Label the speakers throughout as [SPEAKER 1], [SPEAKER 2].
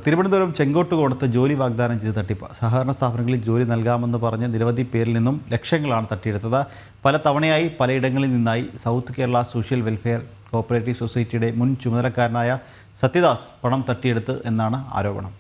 [SPEAKER 1] തിരുവനന്തപുരം ചെങ്കോട്ടുകോണത്ത് ജോലി വാഗ്ദാനം ചെയ്ത് തട്ടിപ്പ്. സഹകരണ സ്ഥാപനങ്ങളിൽ ജോലി നൽകാമെന്ന് പറഞ്ഞ് നിരവധി പേരിൽ നിന്നും ലക്ഷങ്ങളാണ് തട്ടിയെടുത്തത്. പല തവണയായി പലയിടങ്ങളിൽ നിന്നായി south Kerala social welfare cooperative സൊസൈറ്റിയുടെ മുൻ ചുമതലക്കാരനായ സത്യദാസ് പണം തട്ടിയെടുത്ത് എന്നാണ് ആരോപണം.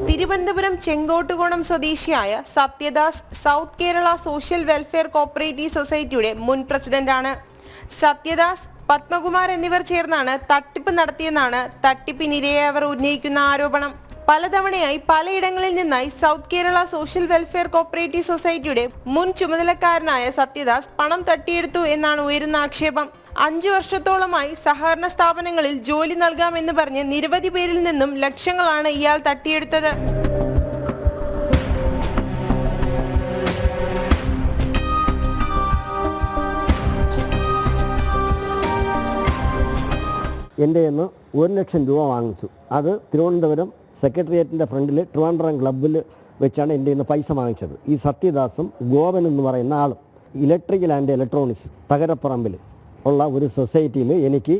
[SPEAKER 2] തിരുവനന്തപുരം ചെങ്കോട്ടുകോണം സ്വദേശിയായ Sathyadas south Kerala social welfare cooperative സൊസൈറ്റിയുടെ മുൻ പ്രസിഡന്റാണ്. സത്യദാസ്, പത്മകുമാർ എന്നിവർ ചേർന്നാണ് തട്ടിപ്പ് നടത്തിയെന്നാണ് തട്ടിപ്പിനിരയായവർ ഉന്നയിക്കുന്ന ആരോപണം. പലതവണയായി പലയിടങ്ങളിൽ നിന്നായി south Kerala social welfare cooperative സൊസൈറ്റിയുടെ മുൻ ചുമതലക്കാരനായ സത്യദാസ് പണം തട്ടിയെടുത്തു എന്നാണ് ഉയരുന്ന ആക്ഷേപം. 5 വർഷത്തോളമായി സഹകരണ സ്ഥാപനങ്ങളിൽ ജോലി നൽകാമെന്ന് പറഞ്ഞ് നിരവധി പേരിൽ നിന്നും ലക്ഷങ്ങളാണ് ഇയാൾ തട്ടിയെടുത്തത്.
[SPEAKER 3] എൻ്റെ നിന്ന് 1 ലക്ഷം രൂപ വാങ്ങിച്ചു. അത് തിരുവനന്തപുരം സെക്രട്ടേറിയറ്റിൻ്റെ ഫ്രണ്ടിൽ ട്രിവാൻഡ്രം ക്ലബ്ബിൽ വെച്ചാണ് എൻ്റെ നിന്ന് പൈസ വാങ്ങിച്ചത്. ഈ സത്യദാസും ഗോപൻ എന്ന് പറയുന്ന ആളും ഇലക്ട്രിക്കൽ ആൻഡ് ഇലക്ട്രോണിക്സ് തകരപ്പറമ്പിൽ ഉള്ള ഒരു സൊസൈറ്റിയിൽ എനിക്ക്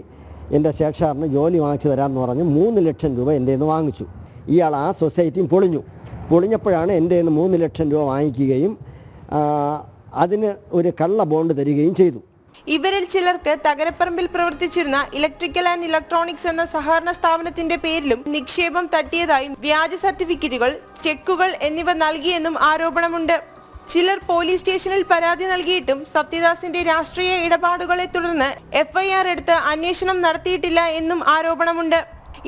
[SPEAKER 3] എൻ്റെ ശേഷാറിന് ജോലി വാങ്ങിച്ചു തരാമെന്ന് പറഞ്ഞ് 3 ലക്ഷം രൂപ എൻ്റെ നിന്ന് വാങ്ങിച്ചു. ഇയാൾ ആ സൊസൈറ്റിയും പൊളിഞ്ഞപ്പോഴാണ് എൻ്റെ നിന്ന് 3 ലക്ഷം രൂപ വാങ്ങിക്കുകയും അതിന് ഒരു കള്ള ബോണ്ട് തരികയും ചെയ്തു.
[SPEAKER 2] ഇവരിൽ ചിലർക്ക് തകരപ്പറമ്പിൽ പ്രവർത്തിച്ചിരുന്ന ഇലക്ട്രിക്കൽ ആൻഡ് ഇലക്ട്രോണിക്സ് എന്ന സഹകരണ സ്ഥാപനത്തിന്റെ പേരിലും നിക്ഷേപം തട്ടിയതായും വ്യാജ സർട്ടിഫിക്കറ്റുകൾ, ചെക്കുകൾ എന്നിവ നൽകിയെന്നും ആരോപണമുണ്ട്. ചിലർ പോലീസ് സ്റ്റേഷനിൽ പരാതി നൽകിയിട്ടും സത്യദാസിന്റെ രാഷ്ട്രീയ ഇടപാടുകളെ തുടർന്ന് FIR എടുത്ത് അന്വേഷണം നടത്തിയിട്ടില്ല എന്നും ആരോപണമുണ്ട്.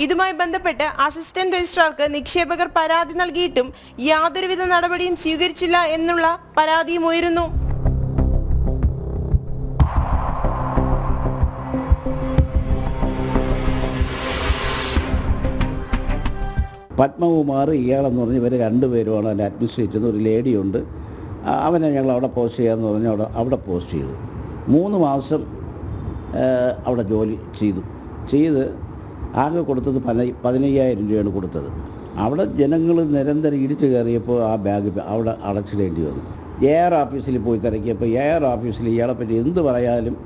[SPEAKER 2] ഇതുമായി ബന്ധപ്പെട്ട് അസിസ്റ്റന്റ് രജിസ്ട്രാർക്ക് നിക്ഷേപകർ പരാതി നൽകിയിട്ടും യാതൊരുവിധ നടപടിയും സ്വീകരിച്ചില്ല എന്നുള്ള പരാതിയും ഉയരുന്നു.
[SPEAKER 4] പത്മകുമാർ, ഇയാളെന്ന് പറഞ്ഞ് ഇവർ 2 പേരുമാണ് അതിൻ്റെ അഡ്മിനിസ്ട്രേറ്റർ. ഒരു ലേഡിയുണ്ട്, അവനെ ഞങ്ങൾ അവിടെ പോസ്റ്റ് ചെയ്യാമെന്ന് പറഞ്ഞ് അവിടെ പോസ്റ്റ് ചെയ്തു. 3 മാസം അവിടെ ജോലി ചെയ്ത് ആകെ കൊടുത്തത് 15,000 രൂപയാണ് കൊടുത്തത്. അവിടെ ജനങ്ങൾ നിരന്തരം ഇടിച്ചു കയറിയപ്പോൾ ആ ബാഗ് അവിടെ അടച്ചിടേണ്ടി വന്നു. AR ഓഫീസിൽ പോയി തിരക്കിയപ്പോൾ AR ഓഫീസിൽ ഇയാളെപ്പറ്റി എന്ത് പറയാലും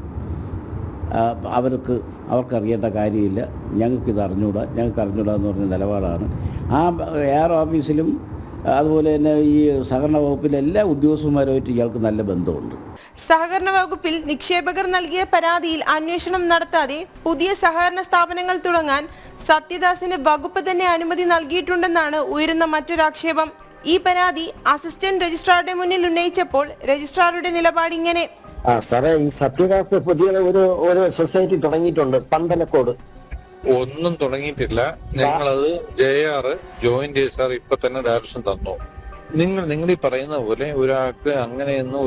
[SPEAKER 4] അവർക്കറിയേണ്ട കാര്യമില്ല, ഞങ്ങൾക്ക് അറിഞ്ഞൂടാ എന്ന് പറഞ്ഞ നിലപാടാണ്. ആ AR ഓഫീസിലും അതുപോലെ തന്നെ ഈ സഹകരണ വകുപ്പിലെ എല്ലാ ഉദ്യോഗസ്ഥന്മാരുമായിട്ട് ഇയാൾക്ക് നല്ല ബന്ധമുണ്ട്.
[SPEAKER 2] സഹകരണ വകുപ്പിൽ നിക്ഷേപകർ നൽകിയ പരാതിയിൽ അന്വേഷണം നടത്താതെ പുതിയ സഹകരണ സ്ഥാപനങ്ങൾ തുടങ്ങാൻ സത്യദാസിന് വകുപ്പ് തന്നെ അനുമതി നൽകിയിട്ടുണ്ടെന്നാണ് ഉയരുന്ന മറ്റൊരാക്ഷേപം. ഈ പരാതി അസിസ്റ്റന്റ് രജിസ്ട്രാറുടെ മുന്നിൽ ഉന്നയിച്ചപ്പോൾ രജിസ്ട്രാറുടെ നിലപാട് ഇങ്ങനെ:
[SPEAKER 3] സാറേ, ഈ സത്യദാസ് പുതിയ ഒരു സൊസൈറ്റി തുടങ്ങിയിട്ടുണ്ട്, പന്തലക്കോട്.
[SPEAKER 5] ഒന്നും തുടങ്ങിയിട്ടില്ല. ഞങ്ങളത് JR ജോയിന്റ് രജിസ്ട്രാർ ഇപ്പൊ തന്നെ ഡയറക്ഷൻ തന്നു. നിങ്ങൾ ഈ പറയുന്ന പോലെ ഒരാൾക്ക് അങ്ങനെയൊന്നും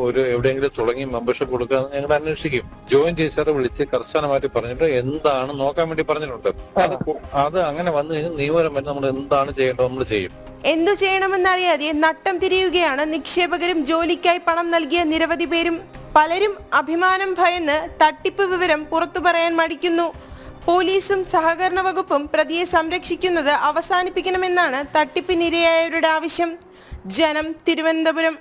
[SPEAKER 5] ഒരു എവിടെയെങ്കിലും തുടങ്ങി മെമ്പർഷിപ്പ് കൊടുക്കാന്ന് ഞങ്ങൾ അന്വേഷിക്കും. ജോയിന്റ് രജിസ്ട്രാർ വിളിച്ച് കർശനമായിട്ട് പറഞ്ഞിട്ട് എന്താണ് നോക്കാൻ വേണ്ടി പറഞ്ഞിട്ടുണ്ട്. അത് അങ്ങനെ വന്നു കഴിഞ്ഞാൽ നിയമപരമായിട്ട് നമ്മൾ എന്താണ് ചെയ്യേണ്ടത് നമ്മൾ ചെയ്യും.
[SPEAKER 2] എന്തു ചെയ്യണമെന്നറിയാതെ നട്ടം തിരിയുകയാണ് നിക്ഷേപകരും ജോലിക്കായി പണം നൽകിയ നിരവധി പേരും. പലരും അഭിമാനം ഭയന്ന് തട്ടിപ്പ് വിവരം പുറത്തു പറയാൻ മടിക്കുന്നു. പോലീസും സഹകരണ വകുപ്പും പ്രതിയെ സംരക്ഷിക്കുന്നത് അവസാനിപ്പിക്കണമെന്നാണ് തട്ടിപ്പിനിരയായവരുടെ ആവശ്യം. ജനം, തിരുവനന്തപുരം.